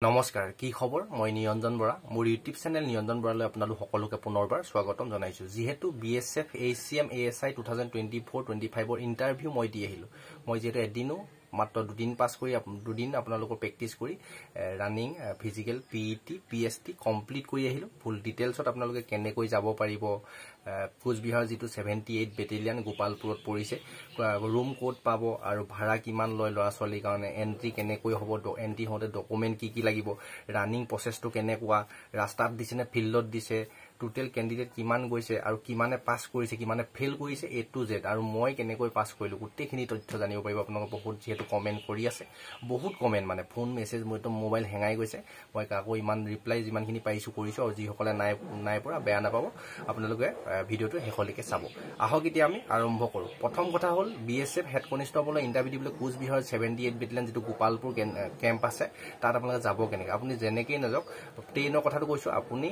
নমস্কাৰ কি খবৰ মই নিৰঞ্জন বৰা মোৰ ইউটিউব চেনেল নিৰঞ্জন বৰালৈ আপোনালোক সকলোকে পুনৰবাৰ স্বাগতম জনাইছো যেহেতু বিএসএফ এচিএম এএসআই 2024-25 ৰ ইন্টাৰভিউ মই দি আহিলো মই যেটো এদিনো মাত্ৰ দুদিন পাস কৰি দুদিন আপোনালোকৰ প্ৰেক্টিস কৰি running physical PET PST complete কৰি আহিলো ফুল ডিটেইলছত আপোনালোকে কেনেকৈ যাব পাৰিব কোচবিহাৰ যেটো 78 বেটেলিয়ন গোপালপুৰত পৰিছে ৰুম কোড পাব আৰু ভাড়া কিমান লয় লৰা ছোৱালীৰ কাৰণে এন্ট্ৰি কেনেকৈ হ'ব এন্ট্ৰি হতে ডকুমেন্ট কি লাগিব ৰানিং প্ৰসেসটো কেনেকুৱা ৰাস্তাত দিছে নে ফিল্ডত দিছে টোটাল ক্যান্ডিডেট কিমান গৈছে আৰু কিমানে পাস কৰিছে কিমানে ফেল কৰিছে এ টু জেড আৰু মই কেনেকৈ পাস কৰিলো গুটেখিনি তথ্য জানিব পাৰিব আপোনালোকে বহুত যেহেতু কমেন্ট কৰি আছে বহুত কমেন্ট মানে ফোন মেসেজ মইতো মোবাইল হেঙাই গৈছে মই কাকো ইমান ৰিপ্লাই যিমানখিনি পাইছো কৰিছো আৰু যিসকলে নাই পৰা বেয়া নাপাব আপোনালোকে ভিডিওটো হেখলৈকে চাব আহক এতিয়া আমি আৰম্ভ কৰো প্ৰথম কথা হল বিএসএফ হেড কনষ্টেবলৰ ইন্টাৰভিউ দিবলৈ কোচবিহাৰ 78 বেটেলিয়ন যেটো গোপালপুৰ কেম্প আছে তাত আপোনালোকে যাব কেনেকৈ আপুনি যেনেকৈ নাযাওক ট্ৰেইনৰ কথাটো কৈছো আপুনি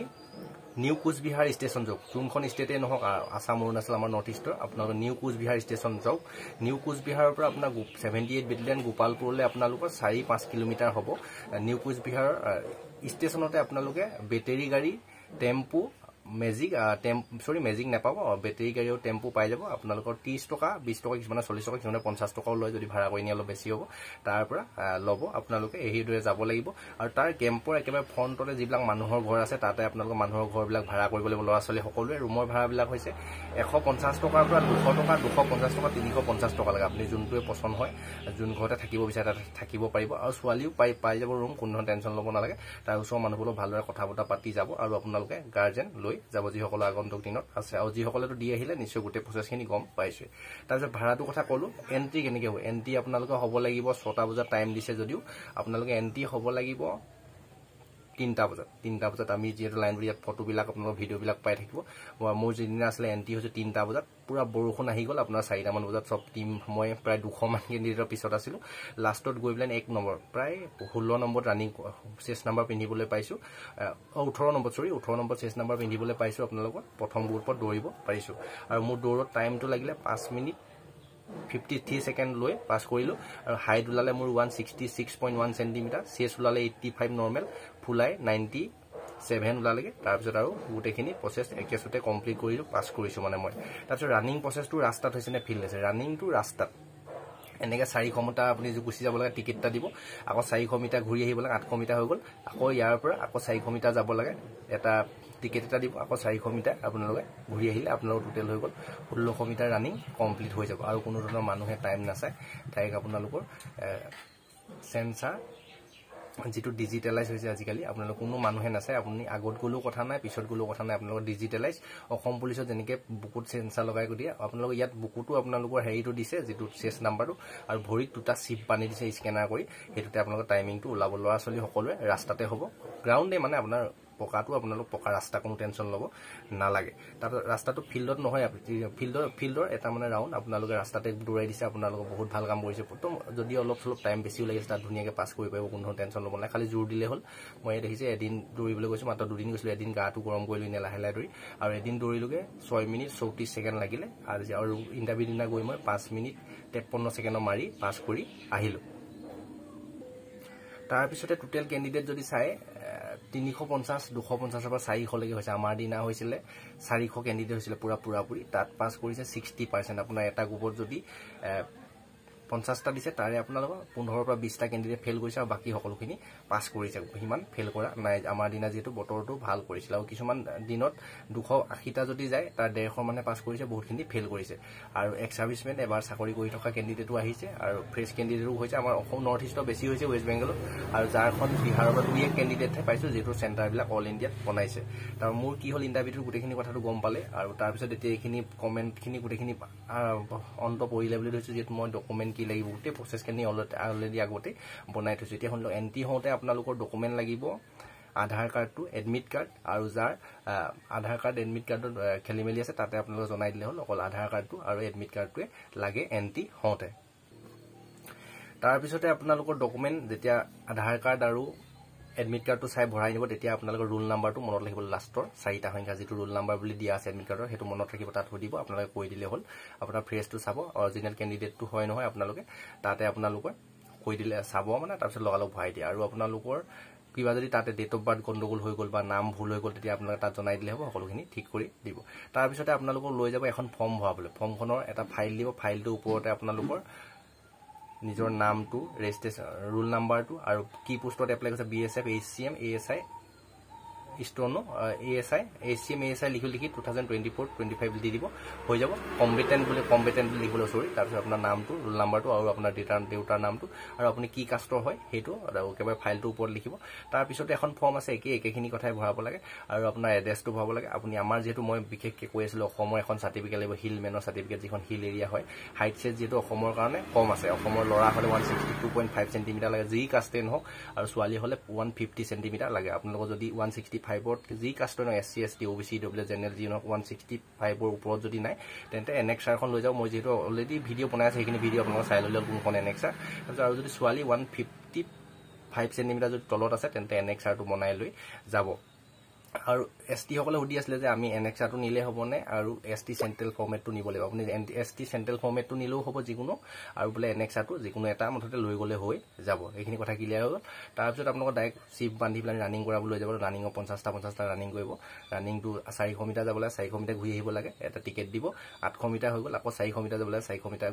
নিউ কোচবিহাৰ ষ্টেচন যাওক কোনখন ষ্টেটে নহওক আসাম অৰুণাচল আমাৰ নৰ্থ ইষ্টৰ আপোনালোক নিউ কোচবিহাৰ ষ্টেচন যাওক নিউ কোচবিহাৰৰ পৰা আপোনাৰ 78 বেটেলিয়ন গোপালপুৰলৈ আপোনালোকৰ 4-5 কিলোমিটাৰ হ'ব নিউ কোচবিহাৰ ষ্টেচনতে আপোনালোকে বেটাৰী গাড়ী টেম্পো মেজিক মেজিক নাপাব বেটাৰী গাড়ী আৰু টেম্পো পাই যাব আপোনালোকৰ 30 টকা 20 টকা কিছুমান 40 টকা কিছুমান 50 টকাও লয় যদি ভাড়া কৰি নিয়ে অলপ বেছি হ'ব তাৰ পৰা লব আপোনালোকে এইদৰে যাব লাগিব আৰু তাৰ কেম্পৰ একেবাৰে ফ্ৰণ্টতে যিবিলাক মানুহৰ ঘৰ আছে তাতে আপোনালোকৰ মানুহৰ ঘৰবিলাক ভাড়া কৰিব লাগিব ল'ৰা ছোৱালী সকলোৱে ৰুমৰ ভাড়াবিলাক হৈছে 150 টকাৰ পৰা 200 টকা 250 টকা 350 টকা লাগে আপুনি যোনটোৱে পছন্দ হয় যোন ঘৰতে থাকিব বিচাৰে তাতে থাকিব পাৰিব আৰু ছোৱালীও পাই যাব ৰুম কোনো টেনচন ল'ব নালাগে তাৰ ওচৰৰ মানুহবোৰৰ ভালদৰে কথা বতৰা পাতি যাব আৰু আপোনালোকে গাৰ্জেন লৈ যাব যিসকল আগন্তুক দিনত আছে আৰু যিসকলেতো দি আহিলে নিশ্চয় গোটেই প্ৰসেসখিনি গম পাইছে তাৰপিছত ভাড়াটো কথা ক'লো এন্ট্ৰি কেনেকৈ হ'ব এন্ট্ৰি আপোনালোকে হ'ব লাগিব 6টা বজাত টাইম দিছে যদিও আপোনালোকে এন্ট্ৰি হ'ব লাগিব 3টা বজাত আমি যেটো লাইন ইয়াত ফটোবিলাক আপোনালোকৰ ভিডিওবিলাক পাই থাকিব মোৰ যিদিনা আসলে এন্ট্ৰি হৈছে 3টা বজাত পুৰা বৰষুণ আহি গ'ল আপোনাৰ 4টা মান বজাত সব টিম মই প্ৰায় 200 মান কেণ্ডিডেটৰ পিছত আছিলো লাষ্টত গৈ পেলাই 1 নম্বৰ প্ৰায় 16 নম্বৰ ৰানিং চেছ নম্বৰ পিন্ধিবলৈ পাইছো 18 নম্বৰ চেছ নম্বৰ পিন্ধিবলৈ পাইছো আপোনালোকৰ প্ৰথম গ্ৰুপত দৌৰিব পাৰিছো আৰু মোৰ দৌৰত টাইমটো লাগিলে 5 মিনিট 53 সেকেন্ড লৈ পাস কৰিলো আৰু হাইট উলালে মোৰ 166.1 সেন্টিমিটাৰ চেছ উলালে 85 নৰমাল ফুলাই 97 উলালেগে তাৰপিছত আৰু গুটেখিনি প্ৰসেস একেছতে কমপ্লিট কৰিলো পাস কৰিছো মানে মই তাৰপিছত ৰানিং প্ৰসেসটো ৰাস্তাত হৈছে নে ফিল্ড আছে ৰানিংটো ৰাস্তাত এনেকে 400 মিটাৰ আপুনি যে গুছি যাব লাগে টিকেটটা দিব আকৌ 400 মিটাৰ ঘূৰি আহিব লাগে 800 মিটাৰ হৈ গল আকৌ ইয়াৰ পৰা আকৌ 400 মিটাৰ যাব লাগে এটা টিকেট এটা দিব আকৌ 400 মিটাৰ আপোনালোকে ঘূৰি আহিলে আপোনালোকৰ টোটাল হৈ গল 1600 মিটাৰ ৰানিং কমপ্লিট হৈ যাব আৰু কোনো ধৰণৰ মানুহে টাইম নাচায় ডাইৰেক্ট আপোনালোকৰ সেন্সাৰ যেটো ডিজিটালাইজ হৈছে আজিকালি আপোনালোক কোনো মানুহে নাচায় আপুনি আগত গলো কথা নাই পিছত গলো কথা নাই আপোনালোকৰ ডিজিটালাইজ অসম পুলিচত যেনেকে বুকুত সেন্সাৰ লগাই দিয়ে আপোনালোক ইয়াত বুকুটো আপোনালোকৰ হেৰিটো দিছে যেটো চেছ নাম্বাৰটো আৰু ভৰিত দুটা চিপ পানী দিছে স্ক্যানাৰ কৰি হেতুতে আপোনালোকৰ টাইমিংটো ওলাব ল'ৰা ছোৱালী সকলোৱে ৰাস্তাতে হ'ব গ্ৰাউণ্ডে মানে আপোনাৰ পকাটো আপোনালোক পকা ৰাস্তা কোনো টেনচন ল'ব নালাগে তাৰ ৰাস্তাটো ফিল্ডত নহয় ফিল্ডৰ এটা মানে ৰাউণ্ড আপোনালোকে ৰাস্তাতে দৌৰাই দিছে আপোনালোক বহুত ভাল কাম কৰিছে প্ৰথম যদি অলপ টাইম বেছিও লাগিছে তাত ধুনীয়াকৈ পাস কৰি পাৰিব কোনো টেনচন ল'ব নাই খালি জোৰ দিলে হ'ল মই দেখিছে এদিন দৌৰিবলৈ গৈছো মাত্ৰ দুদিন গৈছিলো এদিন গাটো গৰম কৰি লৈ লাহে লাহে দৌৰি আৰু এদিন দৌৰিলোগে 6 মিনিট 34 সেকেন্ড লাগিলে আৰু ইন্টাৰভিউ দিনা গৈ মই 5 মিনিট 53 সেকেন্ড মাৰি পাস কৰি আহিলো তাৰ পিছতে টোটাল ক্যান্ডিডেট যদি চাই 350 250 পৰা 400 লৈকে হৈছে আমাৰ দিনা হৈছিল 400 ক্যান্ডিডেট হৈছিল পুৰাপুৰি তাত পাস কৰিছে 60% আপোনাৰ এটা গ্ৰুপত যদি 50টা দিছে তাৰে আপোনালোকৰ 15 পৰা 20টা ক্যান্ডিডেট ফেল কৰিছে আৰু বাকি সকলোখিনি পাস কৰিছে হিমান ফেল কৰা নাই আমাৰ দিনা যেটো বতৰটো ভাল কৰিছিল আৰু কিছুমান দিনত 280টা যদি যায় তাৰ 150 মানে পাস কৰিছে বহুতখিনি ফেল কৰিছে আৰু এক্স সাৰ্ভিসমেন এবাৰ চাকৰি কৰি থকা ক্যান্ডিডেটও আহিছে আৰু ফ্ৰেছ ক্যান্ডিডেটও হৈছে আমাৰ অসম নৰ্থ ইষ্টৰ বেছি হৈছে ওয়েস্ট বেংগলত আৰু ঝাৰখণ্ড বিহাৰৰ পৰা দুই এক ক্যান্ডিডেটহে পাইছো যেটো চেণ্টাৰবিলাক অল ইণ্ডিয়াত বনাইছে তাৰ মোৰ কি হল ইন্টাৰভিউৰ গুটেখিনি কথাটো গম পালে আৰু তাৰ পিছত এতিয়া এইখিনি কমেন্টখিনি গুটেখিনি অন্ত পৰিলে বুলি কৈছো যেটো মই ডকুমেন্ট কি লাগিব গোটেই প্ৰসেসখিনি অলৰেডি আগতে বনাই থৈছো এতিয়া হল এন্ট্ৰি হওঁতে আপোনালোকৰ ডকুমেন্ট লাগিব আধাৰ কাৰ্ডটো এডমিট কাৰ্ড আৰু যাৰ আধাৰ কাৰ্ড এডমিট কাৰ্ডত খেলিমেলি আছে তাতে আপোনালোকে জনাই দিলে হ'ল অকল আধাৰ কাৰ্ডটো আৰু এডমিট কাৰ্ডটোৱে লাগে এন্ট্ৰি হওঁতে তাৰ পিছতে আপোনালোকৰ ডকুমেন্ট যেতিয়া আধাৰ কাৰ্ড আৰু এডমিট কাৰ্ডটো চাই ভৰাই নিব তেতিয়া আপোনালোকৰ ৰোল নাম্বাৰটো মনত ৰাখিব লাষ্টৰ 4টা সংখ্যা যেটো ৰোল নাম্বাৰ বুলি দিয়া আছে এডমিট কাৰ্ডৰ হেতু মনত ৰাখিব তাত হৈ দিব আপোনালোকে কৈ দিলে হ'ল আপোনাৰ ফ্ৰেছটো চাব অৰিজিনাল ক্যান্ডিডেটটো হয় নহয় আপোনালোকে তাতে আপোনালোকৰ কৈ দিলে চাব মানে তাৰপিছত লগালগ ভৰাই দিয়ে আৰু আপোনালোকৰ কিবা যদি তাতে ডেট অফ বাৰ্থ গণ্ডগোল হৈ গ'ল বা নাম ভুল হৈ গ'ল তেতিয়া আপোনালোকে তাত জনাই দিলে হ'ব সকলোখিনি ঠিক কৰি দিব তাৰপিছতে আপোনালোকক লৈ যাব এখন ফৰ্ম ভৰাবলৈ ফৰ্মখনৰ এটা ফাইল দিব ফাইলটোৰ ওপৰতে আপোনালোকৰ নিজৰ নামটো ৰেজিষ্ট্ৰেশ্যন ৰোল নাম্বাৰটো আৰু কি পোষ্টত এপ্লাই কৰিছে BSF HCM ASI ষ্টনো ASI HCM ASI লিখি 2024-25 দি দিব হৈ যাব কম্পিটেন্ট বুলি লিখিবলৈ সৰি তাৰপিছত আপোনাৰ নামটো ৰোল নাম্বাৰটো আৰু আপোনাৰ দেউতাৰ নামটো আৰু আপুনি কি কাষ্টৰ হয় সেইটো একেবাৰে ফাইলটোৰ ওপৰত লিখিব তাৰপিছত এখন ফৰ্ম আছে একেখিনি কথাই ভৰাব লাগে আৰু আপোনাৰ এড্ৰেছটো ভৰাব লাগে আপুনি আমাৰ যেহেতু মই বিশেষকৈ কৈ আছিলোঁ অসমৰ এখন চাৰ্টিফিকেট লাগিব হিলমেনৰ চাৰ্টিফিকেট যিখন হিল এৰিয়া হয় হাইট চেজ যিহেতু অসমৰ কাৰণে কম আছে অসমৰ ল'ৰা হ'লে 162.5 চেণ্টিমিটাৰ লাগে যি কাষ্টে নহওক আৰু ছোৱালী হ'লে 150 চেণ্টিমিটাৰ লাগে আপোনালোকৰ যদি 165 যি কাষ্ট নহয় SC ST OBC WS general যি নহওক 165 ওপৰত যদি নাই তেন্তে এনেক্সাৰখন লৈ যাওক মই যেহেতু অলৰেডি ভিডিঅ' বনাই আছে সেইখিনি ভিডিঅ' আপোনালোকে চাই ল'লে কোনখন এনেক্সাৰ তাৰপিছত আৰু যদি ছোৱালী 155 চেণ্টিমিটাৰ যদি তলত আছে তেন্তে এনেক্সাৰটো বনাই লৈ যাব আৰু ST সকলে সুধি আছিলে যে আমি এনেক্সাৰটো নিলে হ'বনে আৰু ST চেণ্ট্ৰেল ফৰ্মেটটো নিব লাগিব আপুনি ST চেণ্ট্ৰেল ফৰ্মেটটো নিলেও হ'ব যিকোনো আৰু বোলে এনেক্সাৰটো যিকোনো এটা মুঠতে লৈ গ'লে হৈ যাব এইখিনি কথা ক্লিয়াৰ হৈ গ'ল তাৰপিছত আপোনালোকৰ ডাইৰেক্ট চিপ বান্ধি পেলাই ৰানিং কৰাবলৈ লৈ যাব ৰানিঙৰ 50টা ৰানিং কৰিব ৰানিংটো 400 মিটাৰ যাব লাগে 400 মিটাৰ ঘূৰি আহিব লাগে এটা টিকেট দিব 800 মিটাৰ হৈ গ'ল আকৌ 400 মিটাৰ যাব লাগে 400 মিটাৰ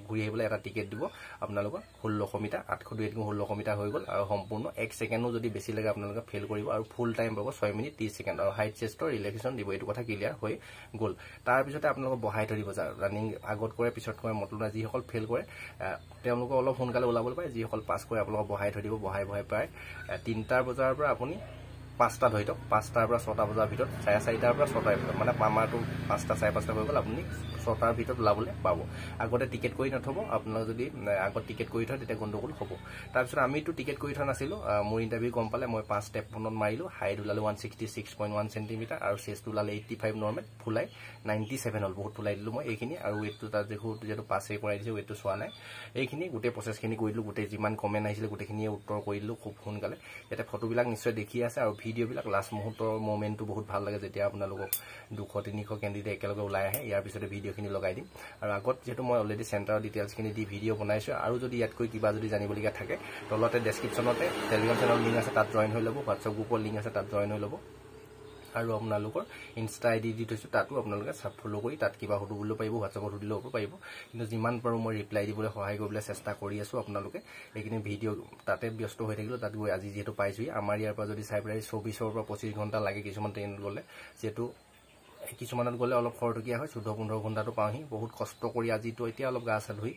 ঘূৰি আহিবলৈ এটা টিকেট দিব আপোনালোকৰ 1600 মিটাৰ 800 1600 মিটাৰ হৈ গ'ল আৰু সম্পূৰ্ণ 1 ছেকেণ্ডো যদি বেছি লাগে আপোনালোকে ফেল কৰিব আৰু ফুল টাইম পাব 6 মিনিট 30 ছেকেণ্ড আৰু হাইট চেষ্টৰ ৰিলেক্সেশ্যন দিব এইটো কথা ক্লিয়াৰ হৈ গ'ল তাৰপিছতে আপোনালোকক বহাই থৈ দিব ৰানিং আগত কৰে পিছত কৰে মতলব যিসকল ফেল কৰে তেওঁলোকক অলপ সোনকালে ওলাবলৈ পায় যিসকল পাছ কৰে আপোনালোকক বহাই থৈ দিব বহাই প্ৰায় 3টা বজাৰ পৰা আপুনি 5টা ধৰি দিয়ক 5টাৰ পৰা 6টা বজাৰ ভিতৰত 4:30টাৰ পৰা 6টাৰ ভিতৰত মানে আমাৰটো 5টা 5:30 হৈ গ'ল আপুনি 6টাৰ ভিতৰত ওলাবলৈ পাব আগতে টিকেট কৰি নথব আপোনালোকে যদি আগত টিকেট কৰি থয় তেতিয়া গণ্ডগোল হ'ব তাৰপিছত আমিতো টিকেট কৰি থোৱা নাছিলোঁ মোৰ ইণ্টাৰভিউ গম পালে মই 5 ষ্টেপ ফোনত মাৰিলোঁ হাইট ওলালে 166.1 চেণ্টিমিটাৰ আৰু চেষ্ট ওলালে 85 নৰ্মেল ফুলাই 97 হ'ল বহুত ফুলাই দিলোঁ মই এইখিনি আৰু ৱেটটো তাত যিহেতু পাছেই কৰাই দিছোঁ ৱেটটো চোৱা নাই এইখিনি গোটেই প্ৰচেছখিনি কৰি দিলোঁ গোটেই যিমান কমেণ্ট আহিছিলে গোটেইখিনিয়ে উত্তৰ কৰি দিলোঁ খুব সোনকালে ইয়াতে ফটোবিলাক নিশ্চয় দেখি আছে আৰু ভিডিঅ'বিলাক লাষ্ট মুহূৰ্তৰ মোমেণ্টটো বহুত ভাল লাগে যেতিয়া আপোনালোকক 200-300 কেণ্ডিডেট একেলগে ওলাই আহে ইয়াৰ পিছতে ভিডিঅ'খিনি লগাই দিম আৰু আগত যেহেতু মই অলৰেডি চেণ্টাৰৰ ডিটেইলছখিনি দি ভিডিঅ' বনাইছোঁ আৰু যদি ইয়াতকৈ কিবা যদি জানিবলগীয়া থাকে তলতে ডেছক্ৰিপশ্যনতে টেলিগ্ৰাম চেনেলৰ লিংক আছে তাত জইন হৈ ল'ব হোৱাটছআপ গ্ৰুপৰ লিংক আছে তাত জইন হৈ ল'ব আৰু আপোনালোকৰ ইনষ্টা ID দি থৈছোঁ তাতো আপোনালোকে ফ'ল' কৰি তাত কিবা সুধিবলৈ পাৰিব হোৱাটছআপত সুধিলেও পাৰিব কিন্তু যিমান পাৰোঁ মই ৰিপ্লাই দিবলৈ সহায় কৰিবলৈ চেষ্টা কৰি আছোঁ আপোনালোকে এইখিনি ভিডিঅ' তাতে ব্যস্ত হৈ থাকিলোঁ তাত গৈ আজি যিহেতু পাইছোঁহি আমাৰ ইয়াৰ পৰা যদি চাই পেলাই 24ৰ পৰা 25 ঘণ্টা লাগে কিছুমান ট্ৰেইনত গ'লে যিহেতু কিছুমানত গ'লে অলপ খৰতকীয়া হয় 14-15 ঘণ্টাটো পাওঁহি বহুত কষ্ট কৰি আজিতো এতিয়া অলপ গা চা ধুই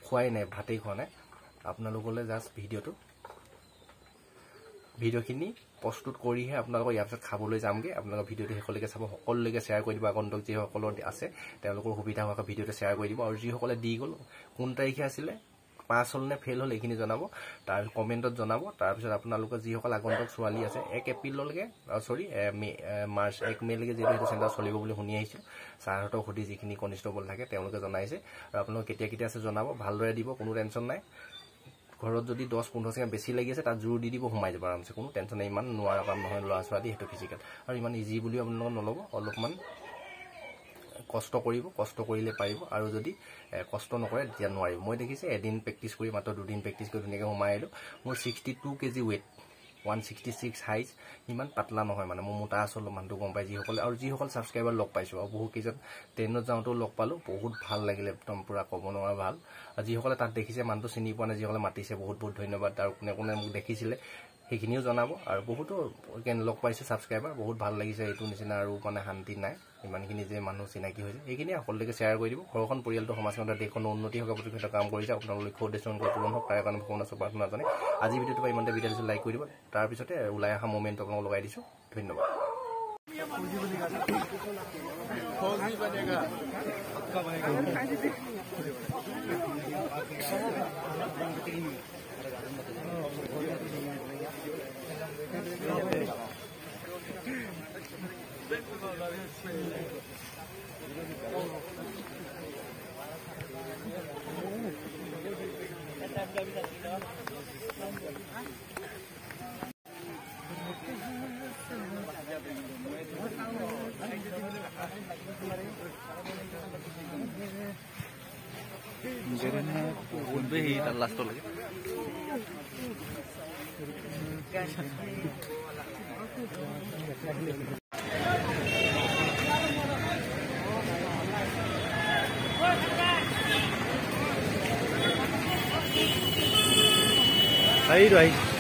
খোৱাই নাই ভাতেই খোৱা নাই আপোনালোকলৈ জাষ্ট ভিডিঅ'খিনি প্ৰস্তুত কৰিহে আপোনালোকক ইয়াৰ পিছত খাবলৈ যামগৈ আপোনালোকৰ ভিডিঅ'টো শেষলৈকে চাব সকলোলৈকে শ্বেয়াৰ কৰি দিব আগন্তুক যিসকলৰ আছে তেওঁলোকৰ সুবিধা হোৱাকৈ ভিডিঅ'টো শ্বেয়াৰ কৰি দিব আৰু যিসকলে দি গ'ল কোন তাৰিখে আছিলে পাছ হ'ল নে ফেইল হ'ল এইখিনি জনাব তাৰ কমেণ্টত জনাব তাৰপিছত আপোনালোকৰ যিসকল আগন্তুক ছোৱালী আছে 1 এপ্ৰিললৈকে মাৰ্চ 1 মেলৈকে যিহেতু সেইটো চেণ্টাৰ চলিব বুলি শুনি আহিছোঁ ছাৰহঁতক সুধি যিখিনি কনিষ্টেবল থাকে তেওঁলোকে জনাইছে আৰু আপোনালোক কেতিয়া আছে জনাব ভালদৰে দিব কোনো টেনশ্যন নাই ঘৰত যদি 10-15 ছেকেণ্ড বেছি লাগি আছে তাত জোৰ দি দিব সোমাই যাব আৰামছে কোনো টেনশ্যন নাই ইমান নোৱাৰা কাম নহয় ল'ৰা ছোৱালী সেইটো ফিজিকেল আৰু ইমান ইজি বুলিও আপোনালোকে নল'ব অলপমান কষ্ট কৰিব কষ্ট কৰিলে পাৰিব আৰু যদি কষ্ট নকৰে তেতিয়া নোৱাৰিব মই দেখিছে এদিন প্ৰেক্টিছ কৰি মাত্ৰ 2 দিন প্ৰেক্টিছ কৰি ধুনীয়াকৈ সোমাই আহিলোঁ মোৰ 62 কেজি ৱেট 166 হাইট ইমান পাতলা নহয় মানে মোৰ মোটা আচল মানুহটো গম পাই যিসকল ছাবস্ক্ৰাইবাৰ লগ পাইছোঁ আৰু বহু কেইজন ট্ৰেইনত যাওঁতেও লগ পালোঁ বহুত ভাল লাগিলে একদম পূৰা ক'ব নোৱাৰা ভাল আৰু যিসকলে তাত দেখিছে মানুহটো চিনি পোৱা নাই যিসকলে মাতিছে বহুত ধন্যবাদ আৰু কোনে মোক দেখিছিলে সেইখিনিও জনাব আৰু বহুতো লগ পাইছোঁ ছাবস্ক্ৰাইবাৰ বহুত ভাল লাগিছে এইটো নিচিনা আৰু মানে শান্তি নাই ইমানখিনি যে মানুহ চিনাকি হৈছে এইখিনি সকলোকে শ্বেয়াৰ কৰি দিব ঘৰখন পৰিয়ালটো সমাজখনৰ দেশখনৰ উন্নতি হোৱাৰ প্ৰতি এটা কাম কৰিছে আপোনালোকৰ লক্ষ্য উদ্দেশ্য পূৰণ হওক তাৰে কাৰণে ভগৱানৰ ওচৰত প্ৰাৰ্থনা জনাই আজি ভিডিঅ'টো পৰা ইমানতে ভিডিঅ' দিছোঁ লাইক কৰি দিব তাৰপিছতে ওলাই অহা মোমেণ্টটো আপোনালোক লগাই দিছোঁ ধন্যবাদ লাষ্টলৈকে Ahí.